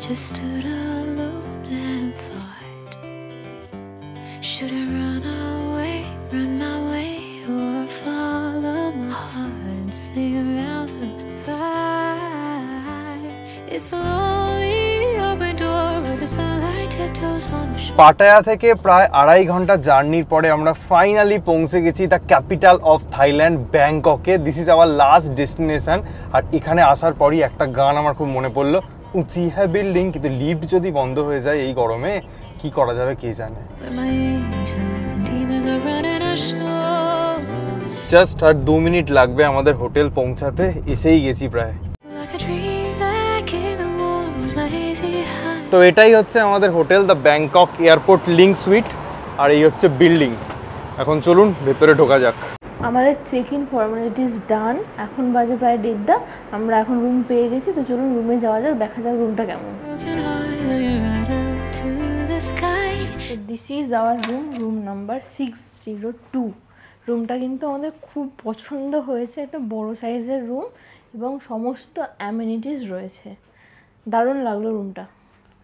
Just stood alone and thought, should I run my way, or follow my heart and sing around the fire? It's a lonely open door where the sunlight tiptoes on the shore. Pattaya থেকে প্রায় 2.5 ঘন্টা জার্নির পরে আমরা finally পৌঁছে গেছি the capital of Thailand, ব্যাংককে। This is our last destination. আর এখানে আসার পরই একটা গান আমার খুব মনে পড়লো, উঁচি হ্যাঁ বিল্ডিং, কিন্তু লিফট যদি বন্ধ হয়ে যায় এই গরমে কি করা যাবে কে জানে। জাস্ট আর 2 মিনিট লাগবে আমাদের হোটেল পৌঁছাতে, এসেই গেছি প্রায়। তো এটাই হচ্ছে আমাদের hotel, the Bangkok airport link suite, আর এই হচ্ছে বিল্ডিং। এখন চলুন ভেতরে ঢোকা যাক। আমাদের চেক ইন ফর্মালিটিস ডান, এখন বাজে প্রায় 1:30। আমরা এখন রুম পেয়ে গেছি, তো চলুন রুমে যাওয়া যাক, দেখা যাক রুমটা কেমন। This is our room, room number 602। রুমটা কিন্তু আমাদের খুব পছন্দ হয়েছে, একটা বড় সাইজের রুম এবং সমস্ত অ্যামেনিটিস রয়েছে, দারুণ লাগলো রুমটা।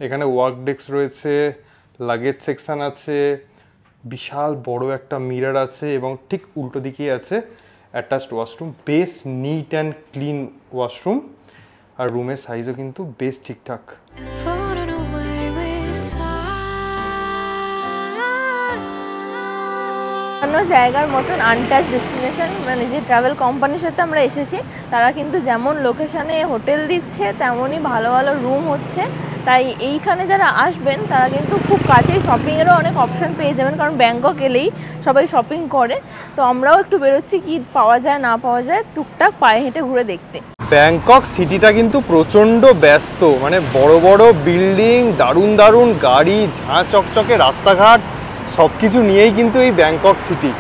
এখানে ওয়ার্ক ডেস্ক রয়েছে, লাগেজ সেকশন আছে, বিশাল বড় একটা মিরর আছে এবং ঠিক উল্টো দিকেই আছে অ্যাটাচড ওয়াশরুম। বেশ নিট অ্যান্ড ক্লিন ওয়াশরুম, আর রুমের সাইজও কিন্তু বেশ ঠিকঠাক। অন্য জায়গার মতন আনটাচ ডেস্টিনেশন, মানে যে ট্রাভেল কোম্পানির সাথে আমরা এসেছি তারা কিন্তু যেমন লোকেশানে হোটেল দিচ্ছে তেমনই ভালো ভালো রুম হচ্ছে। তাই এইখানে যারা আসবেন তারা কিন্তু খুব কাছেই শপিংয়েরও অনেক অপশান পেয়ে যাবেন, কারণ ব্যাংকক এলেই সবাই শপিং করে। তো আমরাও একটু বেরোচ্ছি কি পাওয়া যায় না পাওয়া যায় টুকটাক পায়ে হেঁটে ঘুরে দেখতে। ব্যাংকক সিটিটা কিন্তু প্রচণ্ড ব্যস্ত, মানে বড় বড় বিল্ডিং, দারুণ দারুণ গাড়ি, ঝাঁ চকচকে রাস্তাঘাট, সব কিছু নিয়েই কিন্তু এই Bangkok city.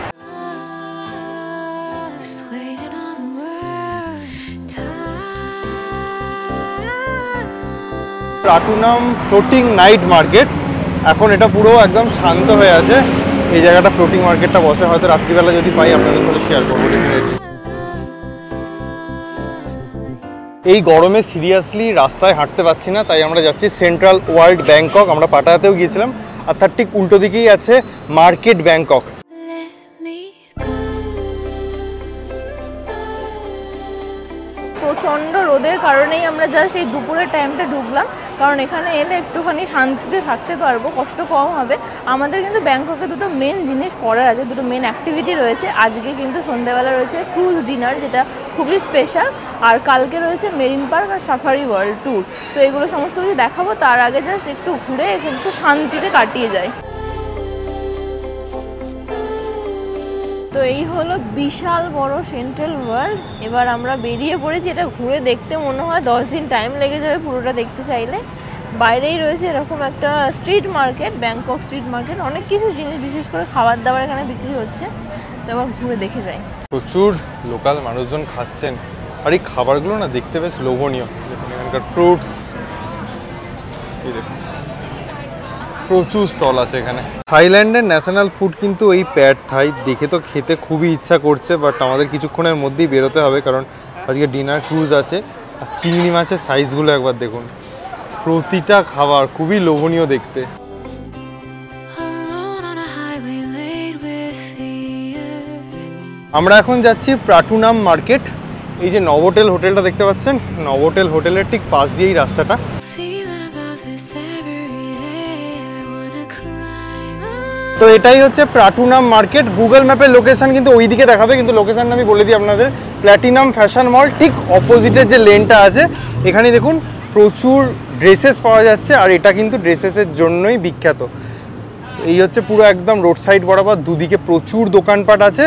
Pratunam floating night market, এখন এটা পুরো একদম শান্ত হয়ে আছে। এই জায়গাটা ফ্লোটিং মার্কেটটা বসে, হয়তো রাত্রিবেলা যদি পাই আপনাদের সাথে শেয়ার করবো ডেফিনেটলি। এই গরমে সিরিয়াসলি রাস্তায় হাঁটতে পারছি না, তাই আমরা যাচ্ছি সেন্ট্রাল ওয়ার্ল্ড ব্যাংকক। আমরা পাটায়াতেও গিয়েছিলাম, আর তার ঠিক উল্টো দিকেই আছে মার্কেট ব্যাংকক। প্রচণ্ড রোদের কারণেই আমরা জাস্ট এই দুপুরের টাইমটা ঢুকলাম, কারণ এখানে এলে একটুখানি শান্তিতে থাকতে পারবো, কষ্ট কম হবে। আমাদের কিন্তু ব্যাংককে দুটো মেন জিনিস করার আছে, দুটো মেন অ্যাক্টিভিটি রয়েছে। আজকে কিন্তু সন্ধ্যেবেলা রয়েছে ক্রুজ ডিনার, যেটা খুবই স্পেশাল, আর কালকে রয়েছে মেরিন পার্ক আর সাফারি ওয়ার্ল্ড ট্যুর। তো এগুলো সমস্ত কিছু দেখাবো, তার আগে জাস্ট একটু ঘুরে কিন্তু শান্তিতে কাটিয়ে যায়। তো এই হলো বিশাল বড় সেন্ট্রাল ওয়ার্ল্ড। এবার আমরা বেরিয়ে পড়েছি, এটা ঘুরে দেখতে মনে হয় 10 দিন টাইম লেগে যাবে পুরোটা দেখতে চাইলে। বাইরেই রয়েছে এরকম একটা street market, Bangkok street market, অনেক কিছু জিনিস বিশেষ করে খাবার দাবার এখানে বিক্রি হচ্ছে। তো এবার ঘুরে দেখে যাই। প্রচুর লোকাল মানুষজন খাচ্ছেন, আর এই খাবারগুলো না দেখতে বেশ লোভনীয়। দেখুন এখানকার ফ্রুটস, এই দেখুন প্রচুর স্টল আছে এখানে। থাইল্যান্ডের ন্যাশনাল ফুড কিন্তু এই প্যাড থাই। দেখে তো খেতে খুবই ইচ্ছা করছে, বাট আমাদের কিছুক্ষণের মধ্যেই বেরোতে হবে, কারণ আজকে ডিনার ক্রুজ আছে। আর চিংড়ি মাছের সাইজগুলো একবার দেখুন, প্রতিটা খাবার খুবই লোভনীয় দেখতে। আমরা এখন যাচ্ছি প্রাটুনাম মার্কেট। এই যে নভোটেল হোটেলটা দেখতে পাচ্ছেন, নভোটেল হোটেলের ঠিক পাশ দিয়েই রাস্তাটা। তো এটাই হচ্ছে প্রাটুনাম মার্কেট। গুগল ম্যাপের লোকেশন কিন্তু ওই দিকে দেখাবে, কিন্তু লোকেশনটা আমি বলে দিই আপনাদের। প্ল্যাটিনাম ফ্যাশন মল ঠিক অপোজিটের যে লেনটা আছে, এখানে দেখুন প্রচুর ড্রেসেস পাওয়া যাচ্ছে, আর এটা কিন্তু ড্রেসেসের জন্যই বিখ্যাত। এই হচ্ছে পুরো একদম রোড সাইড বরাবর, দুদিকে প্রচুর দোকানপাট আছে,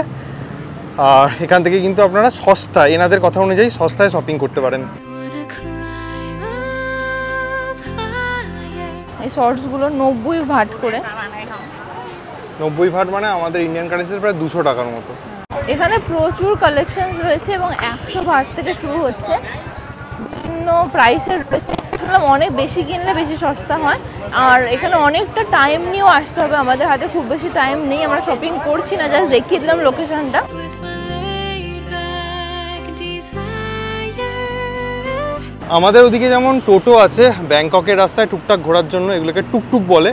আর এখান থেকে কিন্তু আপনারা সস্তায়, এনাদের কথা অনুযায়ী সস্তায় শপিং করতে পারেন। এই শর্টসগুলো 90 ভাট করে। 90 ভাট মানে আমাদের ইন্ডিয়ান কারেন্সিতে প্রায় 200 টাকার মতো। এখানে প্রচুর কালেকশনস রয়েছে এবং 100 বাট থেকে শুরু হচ্ছে, বিভিন্ন প্রাইসের রয়েছে। শুনলাম অনেক বেশি কিনলে বেশি সস্তা হয়, আর এখানে অনেকটা টাইম নিয়েও আসতে হবে, আমাদের হাতে খুব বেশি টাইম নেই, আমরা শপিং করছি না, জাস্ট দেখিয়ে দিলাম লোকেশনটা। আমাদের ওদিকে যেমন টোটো আছে ব্যাংককের রাস্তায় টুকটাক ঘোরার জন্য, এগুলোকে টুকটুক বলে,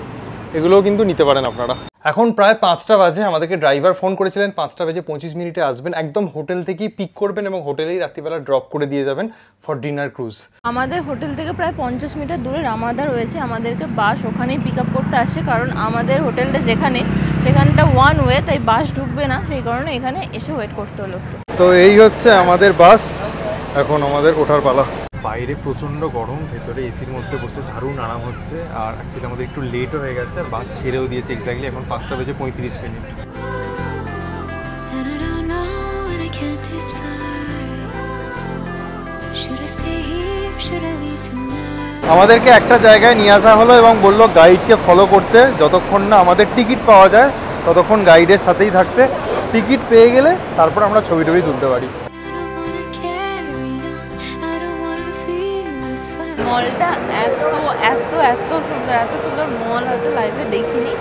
এগুলোও কিন্তু নিতে পারেন আপনারা। এখন প্রায় 5টা বাজে, আমাদেরকে ড্রাইভার ফোন করেছিলেন 5টা বেজে 25 মিনিটে আসবেন, একদম হোটেল থেকেই পিক করবেন এবং হোটেলেই রাত্রিবেলা ড্রপ করে দিয়ে যাবেন ফর ডিনার ক্রুজ। আমাদের হোটেল থেকে প্রায় 50 মিটার দূরে রামাদা রয়েছে, আমাদেরকে বাস ওখানেই পিক আপ করতে আসছে, কারণ আমাদের হোটেলটা যেখানে সেখানটা ওয়ান ওয়ে, তাই বাস ঢুকবে না, সেই কারণে এখানে এসে ওয়েট করতে হলো। তো এই হচ্ছে আমাদের বাস, এখন আমাদের ওঠার পালা। বাইরে প্রচণ্ড গরম, ভেতরে এসির মধ্যে বসে দারুণ আরাম হচ্ছে, আর অ্যাকচুয়ালি আমাদের একটু লেটও হয়ে গেছে, আর বাস ছেড়েও দিয়েছে এক্স্যাক্টলি এখন 5টা বেজে 35 মিনিট। আমাদেরকে একটা জায়গায় নিয়ে আসা হলো এবং বললো গাইডকে ফলো করতে, যতক্ষণ না আমাদের টিকিট পাওয়া যায় ততক্ষণ গাইডের সাথেই থাকতে, টিকিট পেয়ে গেলে তারপর আমরা ছবি টবি তুলতে পারি। মলটা এত এত এত সুন্দর, এত সুন্দর মল হয়তো লাইফে দেখিনি।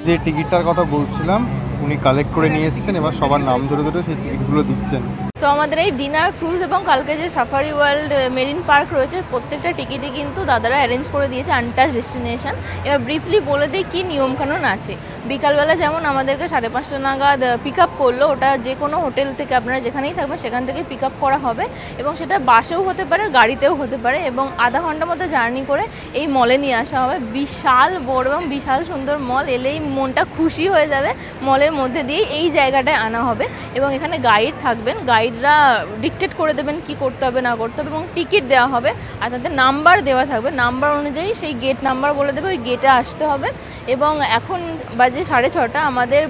যে টিকিটটার কথা বলছিলাম উনি কালেক্ট করে নিয়ে এসেছেন, এবার সবার নাম ধরে ধরে সেই টিকিটগুলো দিচ্ছেন। তো আমাদের এই ডিনার ক্রুজ এবং কালকে যে সাফারি ওয়ার্ল্ড মেরিন পার্ক রয়েছে, প্রত্যেকটা টিকিটই কিন্তু দাদারা অ্যারেঞ্জ করে দিয়েছে আনটাচ ডেস্টিনেশন। এবার ব্রিফলি বলে দিই কী নিয়মকানুন আছে। বিকালবেলা যেমন আমাদেরকে 5:30 নাগাদ পিক আপ করলো, ওটা যে কোনো হোটেল থেকে আপনারা যেখানেই থাকবেন সেখান থেকে পিক আপ করা হবে, এবং সেটা বাসেও হতে পারে গাড়িতেও হতে পারে, এবং আধা ঘন্টার মতো জার্নি করে এই মলে নিয়ে আসা হবে। বিশাল বড় এবং বিশাল সুন্দর মল, এলেই মনটা খুশি হয়ে যাবে। মলের মধ্যে দিয়ে এই জায়গাটায় আনা হবে এবং এখানে গাইড থাকবেন, গাইডরা ডিকটেট করে দেবেন কি করতে হবে না করতে হবে, এবং টিকিট দেওয়া হবে আর তাদের নাম্বার দেওয়া থাকবে, নাম্বার অনুযায়ী সেই গেট নাম্বার বলে দেবে, ওই গেটে আসতে হবে। এবং এখন বাজে 6:30, আমাদের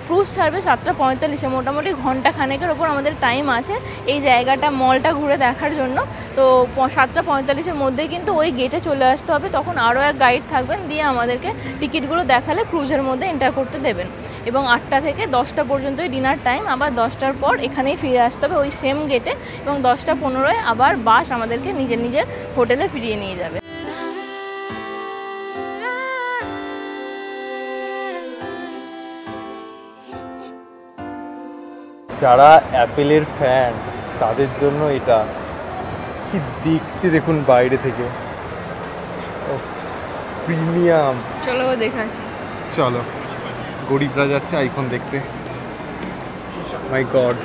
ক্রুজ ছাড়বে 7:45, মোটামুটি ঘন্টা খানেকের ওপর আমাদের টাইম আছে এই জায়গাটা মলটা ঘুরে দেখার জন্য। তো 7:45-এর মধ্যেই কিন্তু ওই গেটে চলে আসতে হবে, তখন আরও এক গাইড থাকবেন, দিয়ে আমাদেরকে টিকিটগুলো দেখালে ক্রুজের মধ্যে এন্টার করতে দেবেন। এবং 8টা থেকে 10টা পর্যন্তই ডিনার টাইম, আবার 10টার পর এখানেই ফিরে আসতে হবে ওই সেম গেটে, এবং 10:15-এ আবার বাস আমাদেরকে নিজের নিজের হোটেলে ফিরিয়ে নিয়ে যাবে। যারা অ্যাপেলের ফ্যান তাদের জন্য এটা কি দেখতে, দেখুন বাইরে থেকে প্রিমিয়াম। চলো দেখে আসি। চলো, গরিবরা যাচ্ছে আইফোন দেখতে। মাই গড,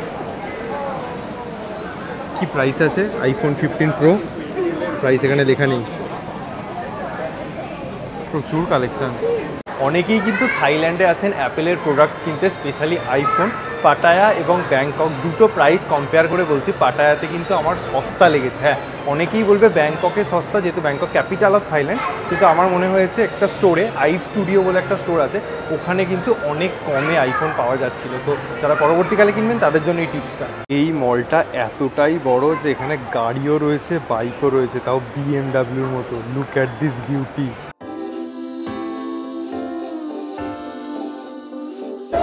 কি প্রাইস আছে আইফোন 15 প্রো, প্রাইস এখানে লেখা নেই। প্রচুর কালেকশনস। অনেকেই কিন্তু থাইল্যান্ডে আসেন অ্যাপেলের প্রোডাক্টস কিনতে, স্পেশালি আইফোন। পাটায়া এবং ব্যাংকক দুটো প্রাইস কম্পেয়ার করে বলছি, পাটায়াতে কিন্তু আমার সস্তা লেগেছে। হ্যাঁ, অনেকেই বলবে ব্যাংককে সস্তা, যেহেতু ব্যাংকক ক্যাপিটাল অফ থাইল্যান্ড, কিন্তু আমার মনে হয়েছে একটা স্টোরে, আই স্টুডিও বলে একটা স্টোর আছে, ওখানে কিন্তু অনেক কমে আইফোন পাওয়া যাচ্ছিল। তো যারা পরবর্তীকালে কিনবেন তাদের জন্য এই টিপসটা। এই মলটা এতটাই বড় যে এখানে গাড়িও রয়েছে, বাইকও রয়েছে, তাও বিএমডাব্লিউর মতো। Look at this beauty.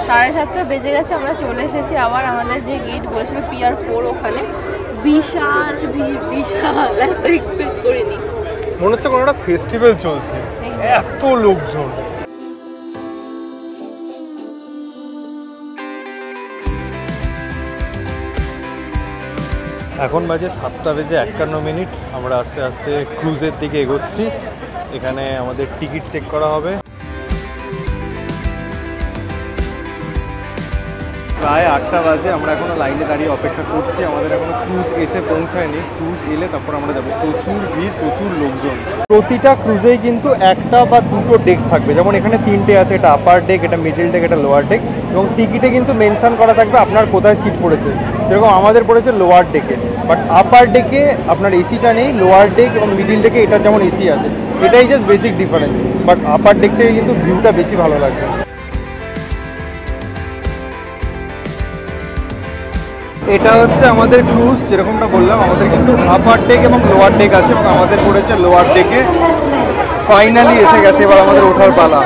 7:30 বেজে গেছে, আমরা চলে এসেছি আবার আমাদের যে গেট বলেছিল পিয়ার 4, ওখানে বিশাল ভিড়, বিশাল, এত এক্সপেক্ট করিনি। মনে হচ্ছে কোনো একটা ফেস্টিভ্যাল চলছে, এত লোকজন। এখন বাজে 7:51, আমরা আস্তে আস্তে ক্রুজের দিকে এগোচ্ছি। এখানে আমাদের টিকিট চেক করা হবে। প্রায় 8টা বাজে, আমরা এখনো লাইনে দাঁড়িয়ে অপেক্ষা করছি, আমাদের এখনো ক্রুজ এসে পৌঁছায়নি। ক্রুজ এলে তারপর আমরা যাবো। প্রচুর ভিড়, প্রচুর লোকজন। প্রতিটা ক্রুজেই কিন্তু একটা বা দুটো ডেক থাকবে, যেমন এখানে 3টে আছে, এটা আপার ডেক, এটা মিডল ডেক, এটা লোয়ার ডেক, এবং টিকিটে কিন্তু মেনশন করা থাকবে আপনার কোথায় সিট পড়েছে। যেরকম আমাদের পড়েছে লোয়ার ডেকে, বাট আপার ডেকে আপনার এসিটা নেই, লোয়ার ডেক এবং মিডল ডেকে এটা যেমন এসি আছে, এটাই just basic difference. But upper day থেকে কিন্তু ভিউটা বেশি ভালো লাগবে। এটা হচ্ছে আমাদের ক্রুজ, যেরকমটা বললাম আমাদের কিন্তু আপার ডেক এবং লোয়ার ডেক আছে, এবং আমাদের পড়েছে লোয়ার ডেকে। ফাইনালি এসে গেছে, এবার আমাদের ওঠার পালা।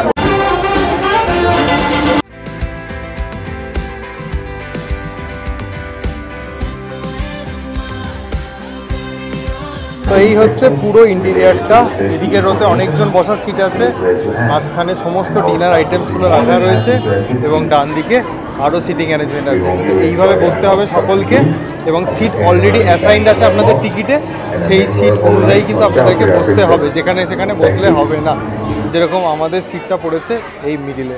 তো এই হচ্ছে পুরো ইন্টেরিয়ারটা। এদিকে রোতে অনেকজন বসার সিট আছে, মাঝখানে সমস্ত ডিনার আইটেমসগুলো রাখা রয়েছে এবং ডান দিকে আরও সিটিং অ্যারেঞ্জমেন্ট আছে। তো এইভাবে বসতে হবে সকলকে এবং সিট অলরেডি অ্যাসাইন্ড আছে আপনাদের টিকিটে, সেই সিট অনুযায়ী কিন্তু আপনাদেরকে বসতে হবে, যেখানে সেখানে বসলে হবে না। যেরকম আমাদের সিটটা পড়েছে এই মিডিলে।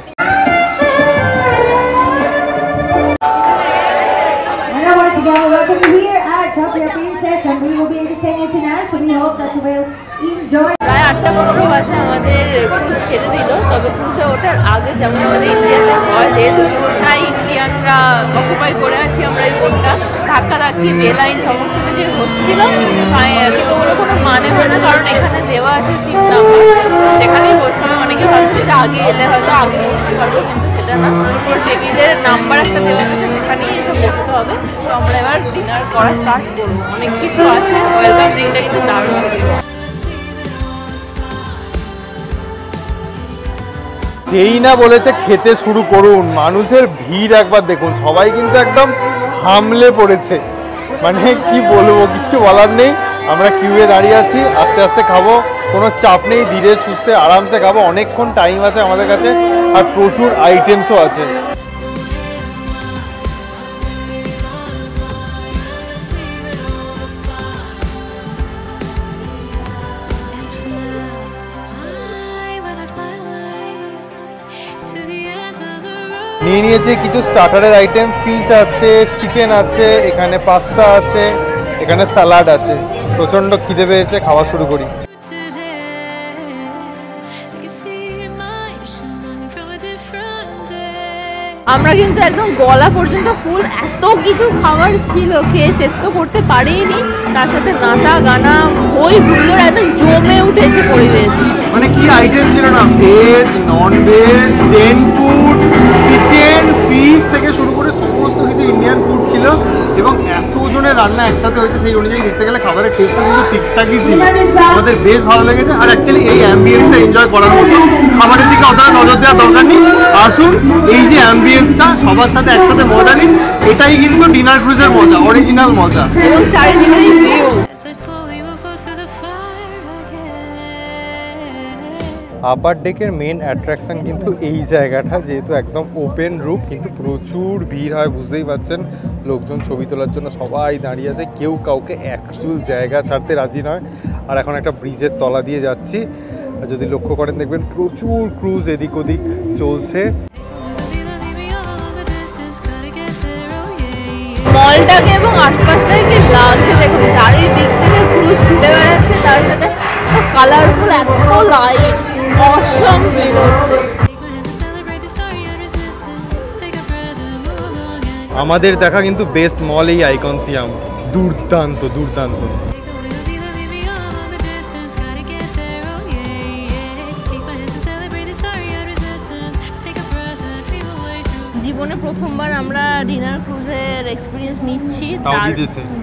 Welcome here at Chocolate Princess, and we will be entertaining tonight. So we hope that you will enjoy. প্রায় 8:15 বাজে আমাদের ক্রুজ ছেড়ে দিল। তবে ক্রুজে ওঠার আগে যেমন আমাদের ইন্ডিয়াতে হয়, যেহেতু প্রায় ইন্ডিয়ানরা অকুপাই করে আছি আমরা এই বোটটা, ধাক্কাধাক্কি বেলাইন সমস্ত কিছু হচ্ছিল, কিন্তু ওগুলো কোনো মানে হয় না, কারণ এখানে দেওয়া আছে সিট নাম্বার, সেখানেই বসতে হবে। অনেকে ভাবছে যে আগে এলে হয়তো আগে বসতে পারবো, কিন্তু সেটা না, ওর টেবিলের নাম্বার একটা দেওয়া থাকে, সেখানেই এসে বসতে হবে। তো আমরা এবার ডিনার করা স্টার্ট করবো। অনেক কিছু আছে, ওয়েলকাম ড্রিঙ্কটা কিন্তু দারুণ হবে। যেই না বলেছে খেতে শুরু করুন, মানুষের ভিড় একবার দেখুন, সবাই কিন্তু একদম হামলে পড়েছে। মানে কি বলবো, কিচ্ছু বলার নেই। আমরা কিউয়ে দাঁড়িয়ে আছি, আস্তে আস্তে খাবো, কোনো চাপ নেই, ধীরে সুস্থে আরামসে খাবো। অনেকক্ষণ টাইম আছে আমাদের কাছে, আর প্রচুর আইটেমসও আছে। নিয়ে নিয়েছে কিছু স্টার্টারের আইটেম, ফিশ আছে, চিকেন আছে, এখানে পাস্তা আছে, এখানে স্যালাড আছে। প্রচণ্ড খিদে পেয়েছে, খাওয়া শুরু করি। আমরা কিন্তু একদম গলা পর্যন্ত ফুল, এত কিছু খাবার ছিল, খেয়ে শেষ তো করতে পারিনি। তার সাথে নাচা গানা, হই হুল্লোড়, একদম জমে উঠেছে পরিবেশ। মানে কি আইটেম ছিল না, veg, non veg, chain food, chicken, fish থেকে শুরু করে সমস্ত কিছু ইন্ডিয়ান ফুড ছিল। এবং এত জনের রান্না একসাথে হয়েছে, সেই অনুযায়ী দেখতে গেলে খাবারের টেস্টটা কিন্তু ঠিকঠাকই ছিল। আমাদের বেশ ভালো লেগেছে। আর অ্যাকচুয়ালি এই অ্যাম্বিয়েন্সটা এনজয় করার মতো, খাবারের দিকে অতটা নজর দেওয়ার দরকার নেই। আসুন, এই যে অ্যাম্বিয়েন্সটা, সবার সাথে একসাথে মজা নিন, এটাই কিন্তু ডিনার ক্রুজের মজা, অরিজিনাল মজা। এবং চারিদিকেই ভিউ। আপার ডেকের মেন অ্যাট্রাকশন কিন্তু এই জায়গাটা, যেহেতু একদম ওপেন রুফ, কিন্তু প্রচুর ভিড় হয়, বুঝতেই পারছেন। লোকজন ছবি তোলার জন্য সবাই দাঁড়িয়ে আছে, কেউ কাউকে একচুল জায়গা ছাড়তে রাজি নয়। আর এখন একটা ব্রিজের তলা দিয়ে যাচ্ছি, যদি লক্ষ্য করেন দেখবেন প্রচুর ক্রুজ এদিক ওদিক চলছে। মলটাকে এবং আশপাশটাকে লাগছে, দেখুন চারিদিক থেকে ক্রুজ ছুটে বেড়াচ্ছে, তার সাথে তো কালারফুল, এত লাইট, অসম ফিল হচ্ছে। আমাদের দেখা কিন্তু বেস্ট মল এই আইকনসিয়াম, দুর্দান্ত দুর্দান্ত। জীবনে প্রথমবার আমরা ডিনার ক্রুজের এক্সপিরিয়েন্স নিচ্ছি,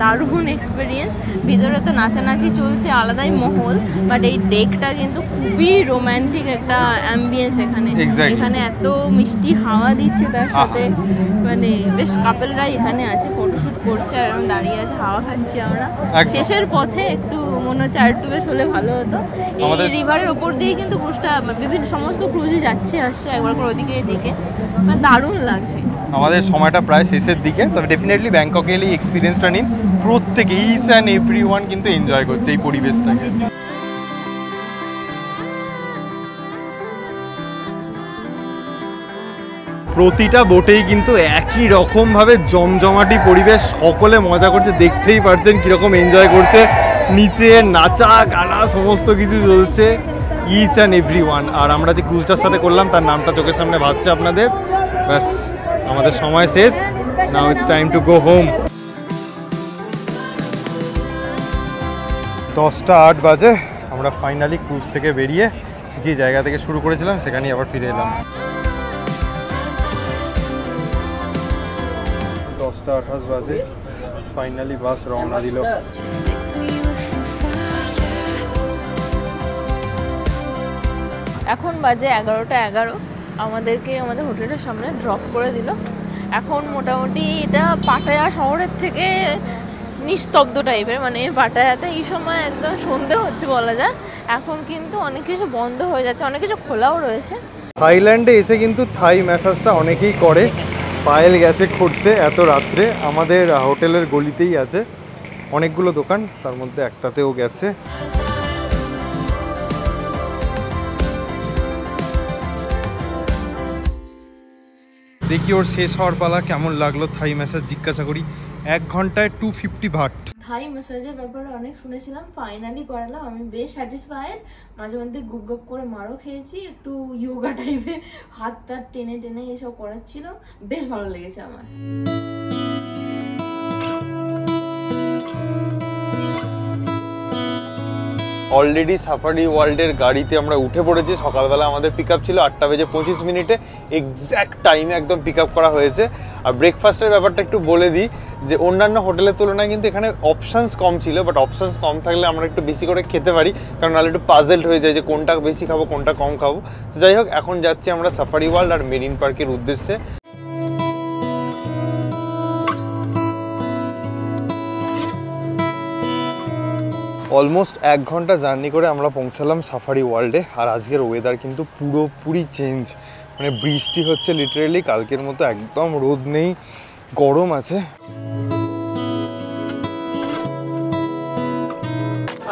দারুণ এক্সপিরিয়েন্স। ভিতরে তো নাচানাচি চলছে, আলাদাই মহল, বাট এই ডেকটা কিন্তু খুবই রোম্যান্টিক একটা অ্যাম্বিয়েন্স এখানে। এখানে এত মিষ্টি হাওয়া দিচ্ছে, তার সাথে মানে বেশ কাপেলরাই এখানে আছে, ফটোশ্যুট করছে, আর এখন দাঁড়িয়ে আছে, হাওয়া খাচ্ছি আমরা। শেষের পথে একটু মনে হচ্ছে আরেকটু বেশ হলে ভালো হতো। এই রিভারের ওপর দিয়ে কিন্তু ক্রুজটা, বিভিন্ন সমস্ত ক্রুজই যাচ্ছে আসছে একবার করে ওদিকে এদিকে, দারুণ লাগছে। আমাদের সময়টা প্রায় শেষের দিকে, তবে ডেফিনেটলি ব্যাংককে এলে এই এক্সপিরিয়েন্সটা নিন। প্রত্যেকে, ইচ অ্যান্ড এভরি ওয়ান কিন্তু এনজয় করছে এই পরিবেশটাকে। প্রতিটা বোটেই কিন্তু একই রকমভাবে জমজমাটি পরিবেশ, সকলে মজা করছে, দেখতেই পারছেন কীরকম এনজয় করছে। নিচে নাচা গানা সমস্ত কিছু চলছে, ইচ অ্যান্ড এভরি ওয়ান। আর আমরা যে ক্রুজটার সাথে করলাম তার নামটা চোখের সামনে ভাসছে আপনাদের। ব্যাস, আমাদের সময় শেষ, now it's time to go home. 10টা 8 বাজে আমরা ফাইনালি ক্রুজ থেকে বেরিয়ে যে জায়গা থেকে শুরু করেছিলাম সেখানেই আবার ফিরে এলাম। 10টা 28 বাজে ফাইনালি বাস রওনা দিল। এখন বাজে 11টা 11, আমাদেরকে আমাদের হোটেলের সামনে ড্রপ করে দিল। এখন মোটামুটি এটা পাটায়া শহরের থেকে নিস্তব্ধ টাইপের, মানে পাটায়াতে এই সময় একদম সন্ধে হচ্ছে বলা যায়। এখন কিন্তু অনেক কিছু বন্ধ হয়ে যাচ্ছে, অনেক কিছু খোলাও রয়েছে। থাইল্যান্ডে এসে কিন্তু থাই ম্যাসাজটা অনেকেই করে। পায়েল গেছে করতে এত রাত্রে, আমাদের হোটেলের গলিতেই আছে অনেকগুলো দোকান, তার মধ্যে একটাতেও গেছে। দেখি ওর শেষ হওয়ার পালা, কেমন লাগলো থাই ম্যাসাজ জিজ্ঞাসা করি। 1 ঘন্টায় 250 বাট। থাই ম্যাসাজের ব্যাপারে অনেক শুনেছিলাম, ফাইনালি করালাম, আমি বেশ স্যাটিসফাইড। মাঝে মধ্যে গুপ গুপ করে মারও খেয়েছি, একটু ইয়োগা টাইপে হাত টাত টেনে টেনে এসব করাচ্ছিল, বেশ ভালো লেগেছে আমার। অলরেডি সাফারি ওয়ার্ল্ডের গাড়িতে আমরা উঠে পড়েছি। সকালবেলা আমাদের পিক আপ ছিল 8:25 এক্স্যাক্ট টাইমে একদম পিক আপ করা হয়েছে। আর ব্রেকফাস্টের ব্যাপারটা একটু বলে দিই যে অন্যান্য হোটেলের তুলনায় কিন্তু এখানে অপশানস কম ছিল, বাট অপশানস কম থাকলে আমরা একটু বেশি করে খেতে পারি, কারণ নাহলে একটু পাজেলড হয়ে যায় যে কোনটা বেশি খাবো কোনটা কম খাবো। তো যাই হোক, এখন যাচ্ছি আমরা সাফারি ওয়ার্ল্ড আর মেরিন পার্কের উদ্দেশ্যে। অলমোস্ট 1 ঘন্টা জার্নি করে আমরা পৌঁছালাম সাফারি ওয়ার্ল্ডে। আর আজকের ওয়েদার কিন্তু পুরোপুরি চেঞ্জ, মানে বৃষ্টি হচ্ছে লিটারেলি, কালকের মতো একদম রোদ নেই, গরম আছে।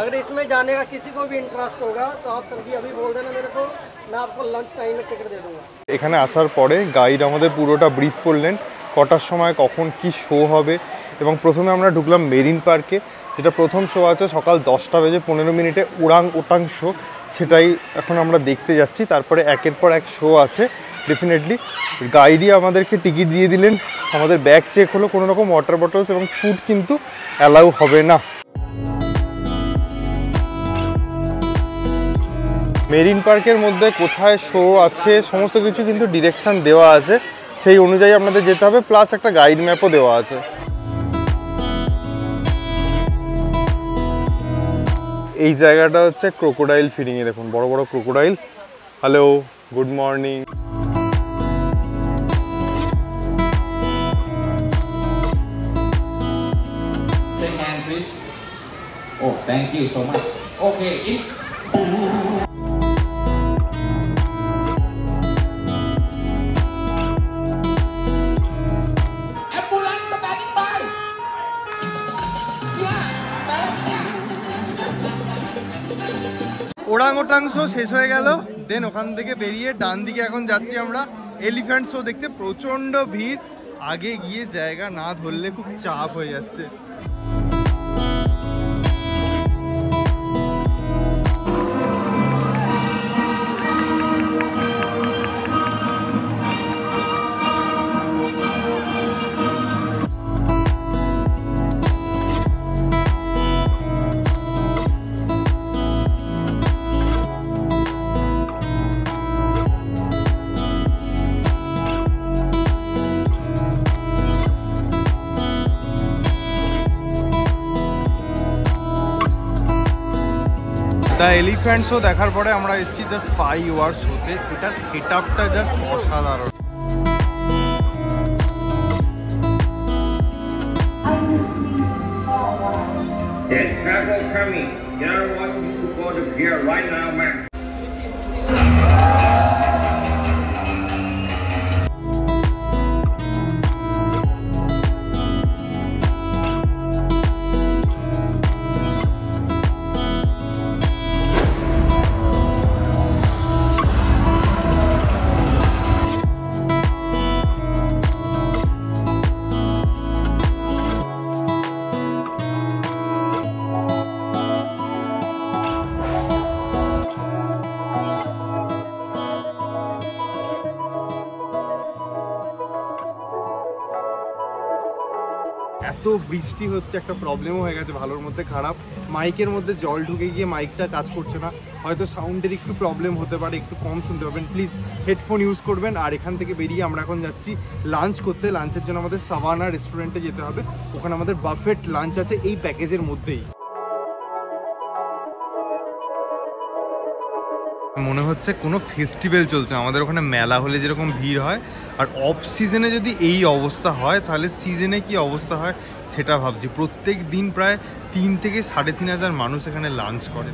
अगर इसमें जाने का किसी को भी इंटरेस्ट होगा तो आप जल्दी अभी बोल देना मेरे को, मैं आपको लंच टाइम में टिकट दे दूँगा। এখানে আসার পরে গাইড আমাদের পুরোটা ব্রিফ করলেন কটার সময় কখন কি শো হবে। এবং প্রথমে আমরা ঢুকলাম মেরিন পার্কে, যেটা প্রথম শো আছে সকাল 10:15 ওরাং ওটাং শো, সেটাই এখন আমরা দেখতে যাচ্ছি। তারপরে একের পর এক শো আছে ডেফিনেটলি। গাইডই আমাদেরকে টিকিট দিয়ে দিলেন, আমাদের ব্যাগ চেক হলো, কোনো রকম ওয়াটার বটলস এবং ফুড কিন্তু অ্যালাউ হবে না। মেরিন পার্কের মধ্যে কোথায় শো আছে সমস্ত কিছু কিন্তু ডিরেকশন দেওয়া আছে, সেই অনুযায়ী আপনাদের যেতে হবে, প্লাস একটা গাইড ম্যাপও দেওয়া আছে। এই জায়গাটা হচ্ছে ক্রোকোডাইল ফিডিংয়ে, দেখুন বড় বড় crocodile. Hello, good morning. Oh, thank you so much. Okay, ambulance standing by. Orangutan show শেষ হয়ে গেল, দেন ওখান থেকে বেরিয়ে ডান দিকে এখন যাচ্ছি আমরা এলিফ্যান্ট শো দেখতে। প্রচণ্ড ভিড়, আগে গিয়ে জায়গা না ধরলে খুব চাপ হয়ে যাচ্ছে। দ্য এলিফ্যান্ট শো দেখার পরে আমরা এসেছি দ্য স্পাই ওয়ার শোতে। এটা সেট আপটা জাস্ট অসাধারণ। There's cargo coming. Y'all want me to go to pier right now, man. এত বৃষ্টি হচ্ছে, একটা প্রবলেমও হয়ে গেছে, ভালোর মধ্যে খারাপ। মাইকের মধ্যে জল ঢুকে গিয়ে মাইকটা কাজ করছে না, হয়তো সাউন্ডের একটু প্রবলেম হতে পারে, একটু কম শুনতে পাবেন, প্লিজ হেডফোন ইউজ করবেন। আর এখান থেকে বেরিয়ে আমরা এখন যাচ্ছি লাঞ্চ করতে। লাঞ্চের জন্য আমাদের সাভানা রেস্টুরেন্টে যেতে হবে, ওখানে আমাদের বাফেট লাঞ্চ আছে এই প্যাকেজের মধ্যেই। মনে হচ্ছে কোনো ফেস্টিভ্যাল চলছে, আমাদের ওখানে মেলা হলে যেরকম ভিড় হয় আর অফ সিজনে যদি এই অবস্থা হয় তাহলে সিজনে কি অবস্থা হয় সেটা ভাবছি। প্রত্যেক দিন প্রায় 3 থেকে 3,500 মানুষ এখানে লাঞ্চ করে।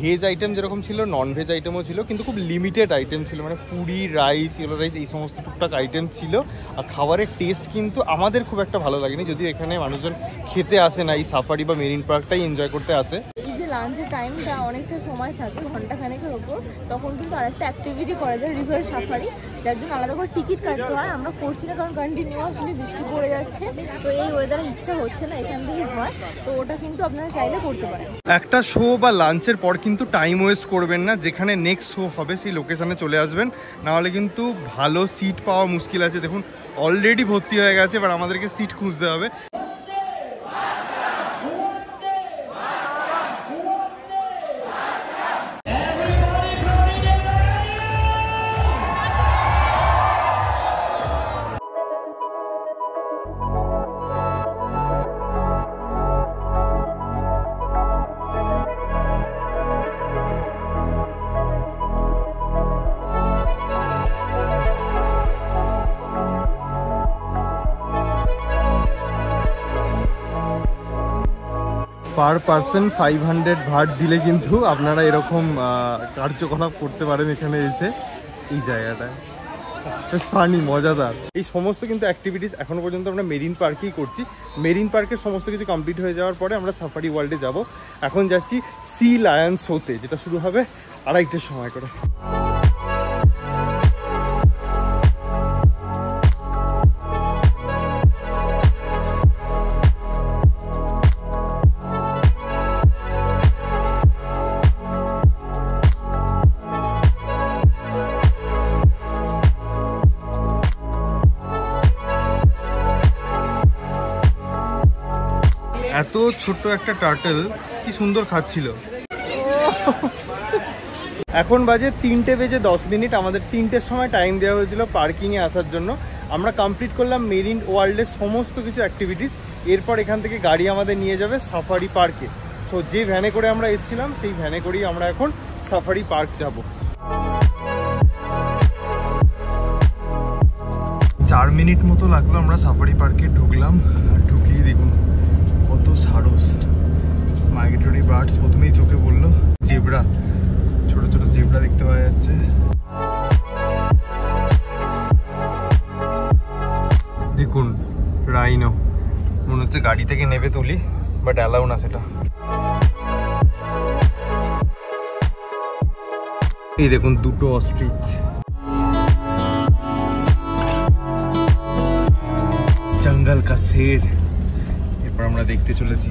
ভেজ আইটেম যেরকম ছিল নন ভেজ আইটেমও ছিল, কিন্তু খুব লিমিটেড আইটেম ছিল, মানে পুরি, রাইস, ইয়েলো রাইস, এই সমস্ত টুকটাক আইটেম ছিল। আর খাবারের টেস্ট কিন্তু আমাদের খুব একটা ভালো লাগেনি, যদিও এখানে মানুষজন খেতে আসে না, এই সাফারি বা মেরিন পার্কটাই এনজয় করতে আসে। এই যে লাঞ্চের টাইমটা অনেকটা সময় থাকে, ঘন্টাখানেকের ওপর, তখন কিন্তু আরেকটা অ্যাক্টিভিটি করা যায় রিভার সাফারি, যার জন্য আলাদা করে টিকিট কাটতে হয়। আমরা করছি না কারণ কন্টিনিউয়াসলি বৃষ্টি পড়ে যাচ্ছে, তো এই ওয়েদারে ইচ্ছা হচ্ছে না এখান থেকে হয়, তো ওটা কিন্তু আপনারা চাইলে করতে পারেন। একটা শো বা লাঞ্চের পর কিন্তু টাইম ওয়েস্ট করবেন না, যেখানে নেক্সট শো হবে সেই লোকেশনে চলে আসবেন, নাহলে কিন্তু ভালো সিট পাওয়া মুশকিল আছে। দেখুন অলরেডি ভর্তি হয়ে গেছে, এবার আমাদেরকে সিট খুঁজতে হবে। পার পার্সন 500 ভাট দিলে কিন্তু আপনারা এরকম কার্যকলাপ করতে পারেন এখানে এসে। এই জায়গাটায় ফানি, মজাদার। এই সমস্ত কিন্তু অ্যাক্টিভিটিস এখনো পর্যন্ত আমরা মেরিন পার্কেই করছি। মেরিন পার্কের সমস্ত কিছু কমপ্লিট হয়ে যাওয়ার পরে আমরা সাফারি ওয়ার্ল্ডে যাব। এখন যাচ্ছি সি লায়ন শোতে, যেটা শুরু হবে 2:30টার সময় করে। এত ছোট্ট একটা টার্টল কি সুন্দর খাচ্ছিল। এখন বাজে 3:10। আমাদের 3টের সময় টাইম দেওয়া হয়েছিল পার্কিংয়ে আসার জন্য। আমরা কমপ্লিট করলাম মেরিন ওয়ার্ল্ডের সমস্ত কিছু অ্যাক্টিভিটিস। এরপর এখান থেকে গাড়ি আমাদের নিয়ে যাবে সাফারি পার্কে। সো যে ভ্যানে করে আমরা এসেছিলাম সেই ভ্যানে করেই আমরা এখন সাফারি পার্ক যাব। 4 মিনিট মতো লাগলো, আমরা সাফারি পার্কে ঢুকলাম। আর ঢুকিয়ে দেখুন কত সারস মাইগ্রেটরি বার্ডস প্রথমেই চোখে পড়লো। জেব্রা, ছোট ছোট জেব্রা দেখতে পাওয়া যাচ্ছে। দেখুন রাইনো, মনে হচ্ছে গাড়ি থেকে নেবে তুলি, বাট অ্যালাউ না সেটা। এই দেখুন দুটো অস্ট্রিচ। জঙ্গল কা শের এরপর আমরা দেখতে চলেছি।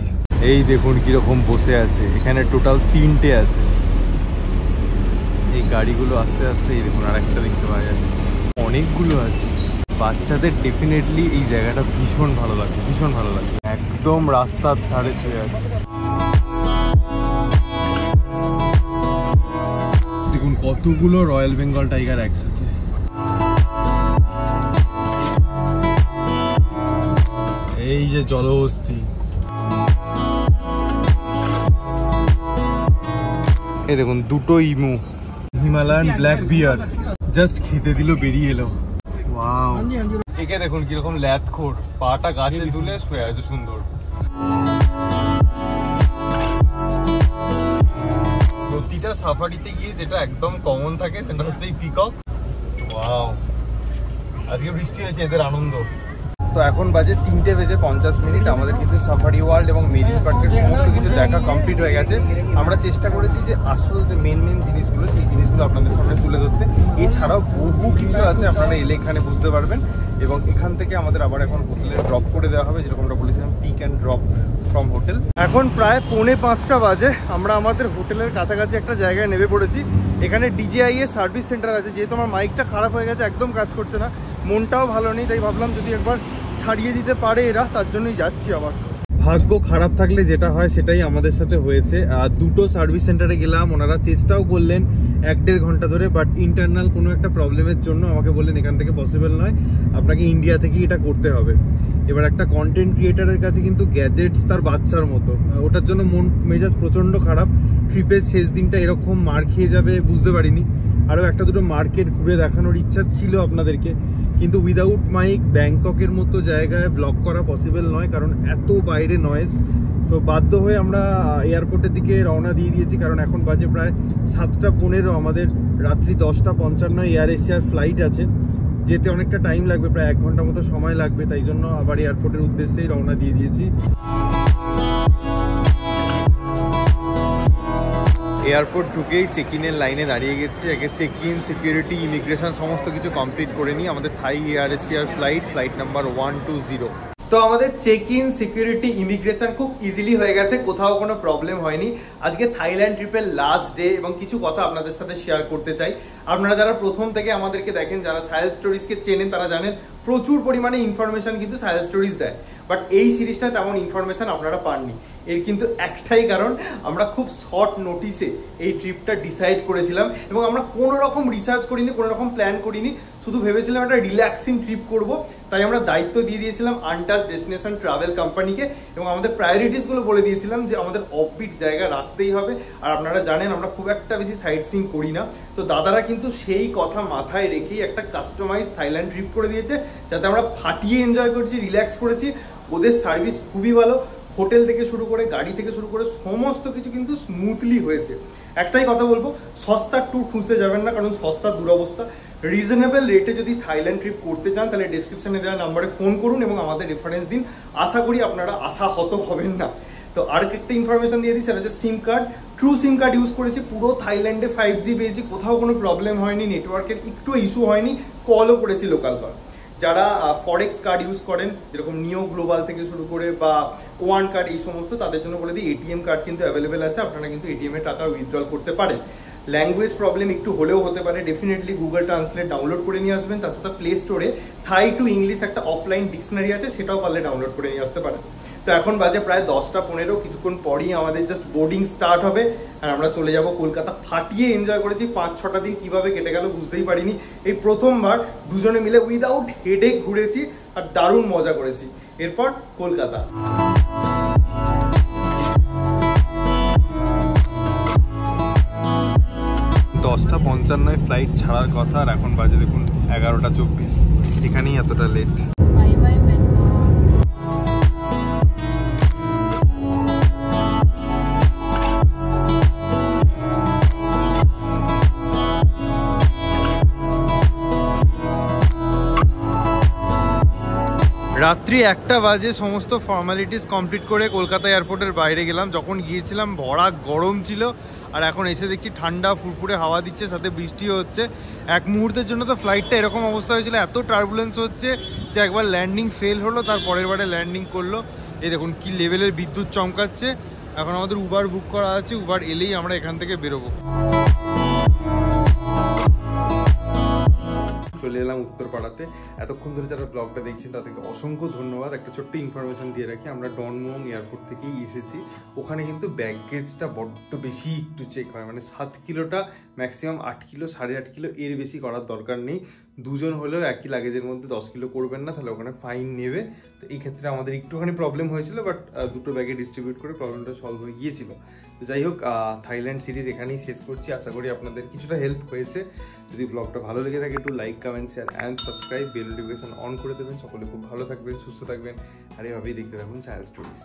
এই দেখুন কিরকম বসে আছে, এখানে টোটাল 3টে আছে। এই গাড়িগুলো আস্তে আস্তে, এই দেখুন আরেকটা দেখতে পাওয়া যাচ্ছে, অনেকগুলো আছে। বাচ্চাদের ডেফিনেটলি এই জায়গাটা ভীষণ ভালো লাগে, ভীষণ ভালো লাগে। একদম রাস্তার ধারে শুয়ে আছে। দেখুন কতগুলো রয়্যাল বেঙ্গল টাইগার একসাথে। এই যে জলহস্তী, এই দেখুন দুটো ইমু, হিমালয়ান ব্ল্যাক বিয়ার, জাস্ট খেতে দিল বেরিয়ে এলো। ওয়াও, একে দেখুন কিরকম ল্যাথখোর, পাটা গাছে তুলে শুয়ে আছে সুন্দর। প্রতিটা সাফারিতে গিয়ে যেটা একদম কমন থাকে সেটা হচ্ছে এই পিকক। ওয়াও, আজকে বৃষ্টি হয়েছে, এদের আনন্দ। তো এখন বাজে 3:50। আমাদের কিন্তু সাফারি ওয়ার্ল্ড এবং মেরিন পার্কের সমস্ত কিছু দেখা কমপ্লিট হয়ে গেছে। আমরা চেষ্টা করেছি যে আসল যে মেন জিনিসগুলো, সেই জিনিসগুলো আপনাদের সামনে তুলে ধরতে। এছাড়াও বহু কিছু আছে, আপনারা এলে এখানে বুঝতে পারবেন। এবং এখান থেকে আমাদের আবার এখন হোটেলে ড্রপ করে দেওয়া হবে, যেরকম আমরা বলেছিলাম pick and drop from hotel. এখন প্রায় 4:45 বাজে। আমরা আমাদের হোটেলের কাছাকাছি একটা জায়গায় নেমে পড়েছি। এখানে DJI এর সার্ভিস সেন্টার আছে। যেহেতু আমার মাইকটা খারাপ হয়ে গেছে, একদম কাজ করছে না, মনটাও ভালো নেই, তাই ভাবলাম যদি একবার ছাড়িয়ে দিতে পারে এরা, তার জন্যই যাচ্ছি। আবার ভাগ্য খারাপ থাকলে যেটা হয় সেটাই আমাদের সাথে হয়েছে। আর দুটো সার্ভিস সেন্টারে গেলাম, ওনারা চেষ্টাও করলেন 1-1.5 ঘন্টা ধরে, বাট ইন্টারনাল কোনো একটা প্রবলেমের জন্য আমাকে বললেন এখান থেকে পসিবল নয়, আপনাকে ইন্ডিয়া থেকেই এটা করতে হবে। এবার একটা কন্টেন্ট ক্রিয়েটারের কাছে কিন্তু গ্যাজেটস তার বাচ্চার মতো, ওটার জন্য মন মেজাজ প্রচণ্ড খারাপ। ট্রিপের শেষ দিনটা এরকম মার খেয়ে যাবে বুঝতে পারিনি। আরও একটা দুটো মার্কেট ঘুরে দেখানোর ইচ্ছা ছিল আপনাদেরকে, কিন্তু উইদাউট মাইক ব্যাংককের মতো জায়গায় ব্লগ করা পসিবল নয়, কারণ এত বাইরে নয়েজ। সো বাধ্য হয়ে আমরা এয়ারপোর্টের দিকে রওনা দিয়ে দিয়েছি, কারণ এখন বাজে প্রায় 7:15, আমাদের রাত্রি 10:55 এয়ার এশিয়ার ফ্লাইট আছে। যেতে অনেকটা টাইম লাগবে, প্রায় 1 ঘন্টা মতো সময় লাগবে, তাই জন্য আবার এয়ারপোর্টের উদ্দেশ্যেই রওনা দিয়ে দিয়েছি। এয়ারপোর্ট ঢুকেই চেক ইনের লাইনে দাঁড়িয়ে গেছি। আগে চেক ইন, সিকিউরিটি, ইমিগ্রেশন সমস্ত কিছু কমপ্লিট করে নিই। আমাদের থাই এয়ার এশিয়ার ফ্লাইট নাম্বার 120। তো আমাদের চেক ইন, সিকিউরিটি, ইমিগ্রেশন খুব ইজিলি হয়ে গেছে, কোথাও কোনো প্রবলেম হয়নি। আজকে থাইল্যান্ড ট্রিপের লাস্ট ডে এবং কিছু কথা আপনাদের সাথে শেয়ার করতে চাই। আপনারা যারা প্রথম থেকে আমাদেরকে দেখেন, যারা সাহেল স্টোরিজকে চেনেন, তারা জানেন প্রচুর পরিমাণে ইনফরমেশন কিন্তু সাহেল স্টোরিজ দেয়, বাট এই সিরিজটা তেমন ইনফরমেশন আপনারা পাননি। এর কিন্তু একটাই কারণ, আমরা খুব শর্ট নোটিসে এই ট্রিপটা ডিসাইড করেছিলাম এবং আমরা কোনো রকম রিসার্চ করিনি, কোনো রকম প্ল্যান করিনি, শুধু ভেবেছিলাম একটা রিল্যাক্সিং ট্রিপ করব। তাই আমরা দায়িত্ব দিয়ে দিয়েছিলাম আনটাচ ডেস্টিনেশন ট্রাভেল কোম্পানিকে এবং আমাদের প্রায়োরিটিসগুলো বলে দিয়েছিলাম যে আমাদের অফবিট জায়গা রাখতেই হবে। আর আপনারা জানেন আমরা খুব একটা বেশি সাইট সিইং করি না, তো দাদারা কিন্তু সেই কথা মাথায় রেখেই একটা কাস্টমাইজ থাইল্যান্ড ট্রিপ করে দিয়েছে, যাতে আমরা ফাটিয়ে এনজয় করছি, রিল্যাক্স করেছি। ওদের সার্ভিস খুবই ভালো, হোটেল থেকে শুরু করে গাড়ি থেকে শুরু করে সমস্ত কিছু কিন্তু স্মুথলি হয়েছে। একটাই কথা বলবো, সস্তার ট্যুর খুঁজতে যাবেন না, কারণ সস্তার দুরবস্থা। রিজনেবল রেটে যদি থাইল্যান্ড ট্রিপ করতে চান, তাহলে ডেসক্রিপশনে দেওয়া নাম্বারে ফোন করুন এবং আমাদের রেফারেন্স দিন। আশা করি আপনারা আশাহত হবেন না। তো আর একটা ইনফরমেশন দিয়ে দিই, সেটা হচ্ছে সিম কার্ড। ট্রু সিম কার্ড ইউজ করেছি, পুরো থাইল্যান্ডে 5G পেয়েছি, কোথাও কোনো প্রবলেম হয়নি, নেটওয়ার্কের একটু ইস্যু হয়নি, কলও করেছি লোকাল কল। যারা ফরেক্স কার্ড ইউজ করেন, যেরকম নিও গ্লোবাল থেকে শুরু করে বা ওয়ান কার্ড, এই সমস্ত, তাদের জন্য বলে দিই এটিএম কার্ড কিন্তু অ্যাভেলেবেল আছে, আপনারা কিন্তু এটিএমে টাকা উইথড্রল করতে পারেন। ল্যাঙ্গুয়েজ প্রবলেম একটু হলেও হতে পারে, ডেফিনেটলি গুগল ট্রান্সলেট ডাউনলোড করে নিয়ে আসবেন। তার সাথে প্লে স্টোরে থাই টু ইংলিশ একটা অফলাইন ডিকশনারি আছে, সেটাও পারলে ডাউনলোড করে নিয়ে আসতে পারেন। তো এখন বাজে প্রায় 10:15, কিছুক্ষণ পরই আমাদের জাস্ট বোর্ডিং স্টার্ট হবে আর আমরা চলে যাব কলকাতা। ফাটিয়ে এনজয় করেছি, 5-6টা দিন কিভাবে কেটে গেল বুঝতেই পারিনি। এই প্রথমবার দুজনে মিলে উইদাউট হেডেক ঘুরেছি আর দারুণ মজা করেছি। এরপর কলকাতা। 10:55 ফ্লাইট ছাড়ার কথা, আর এখন বাজে দেখুন 11:24। এখানেই এতটা লেট। Bye bye Bangkok. রাত্রি 1টা বাজে সমস্ত ফর্মালিটিস কমপ্লিট করে কলকাতা এয়ারপোর্টের বাইরে গেলাম। যখন গিয়েছিলাম ভরা গরম ছিল, আর এখন এসে দেখছি ঠান্ডা ফুরফুরে হাওয়া দিচ্ছে, সাথে বৃষ্টিও হচ্ছে। এক মুহূর্তের জন্য তো ফ্লাইটটা এরকম অবস্থা হয়েছিল, এত টার্বুলেন্স হচ্ছে যে একবার ল্যান্ডিং ফেল হলো, তার পরের বারে ল্যান্ডিং করলো। এই দেখুন কি লেভেলের বিদ্যুৎ চমকাচ্ছে। এখন আমাদের উবার বুক করা আছে, উবার এলেই আমরা এখান থেকে বেরোবো। চলে এলাম উত্তরপাড়াতে। এতক্ষণ ধরে যারা ব্লগটা দেখছেন তাদেরকে অসংখ্য ধন্যবাদ। একটা ছোট্ট ইনফরমেশন দিয়ে রাখি, আমরা ডনমুং এয়ারপোর্ট থেকেই এসেছি। ওখানে কিন্তু ব্যাগেজটা বড্ড বেশি একটু চেক হয়, মানে 7 কিলোটা ম্যাক্সিমাম 8 কিলো, 8.5 কিলো, এর বেশি করার দরকার নেই। দুজন হলেও একই লাগেজের মধ্যে 10 কিলো করবেন না, তাহলে ওখানে ফাইন নেবে। তো এই ক্ষেত্রে আমাদের একটুখানি প্রবলেম হয়েছিল, বাট দুটো ব্যাগে ডিস্ট্রিবিউট করে প্রবলেমটা সলভ হয়ে গিয়েছিল। তো যাই হোক, থাইল্যান্ড সিরিজ এখানেই শেষ করছি। আশা করি আপনাদের কিছুটা হেল্প হয়েছে। যদি ব্লগটা ভালো লেগে থাকে একটু like, comment, share and subscribe, bell notification on করে দেবেন। সকলে খুব ভালো থাকবেন, সুস্থ থাকবেন, আর এভাবেই দেখতে থাকুন সাহেল স্টোরিজ।